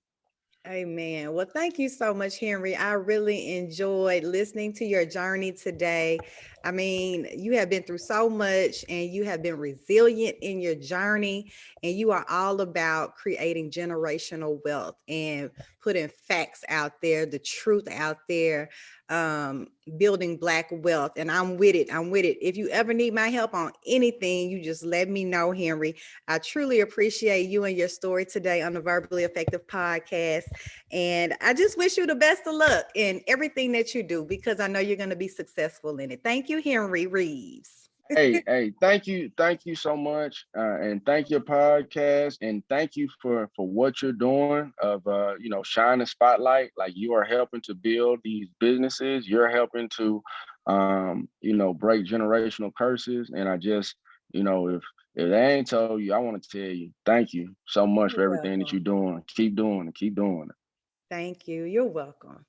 Amen. Well, thank you so much, Henry. I really enjoyed listening to your journey today. I mean, you have been through so much and you have been resilient in your journey, and you are all about creating generational wealth and putting facts out there, the truth out there, building Black wealth. And I'm with it. If you ever need my help on anything, you just let me know, Henry. I truly appreciate you and your story today on the Verbally Effective podcast. And I just wish you the best of luck in everything that you do, because I know you're going to be successful in it. Thank you, Henry Reaves. Hey, thank you so much, and thank your podcast, and thank you for what you're doing of shine a spotlight. Like, you are helping to build these businesses. You're helping to break generational curses. And I just, if they ain't told you, I want to tell you, thank you so much for everything that you're doing. Keep doing it. Thank you. You're welcome.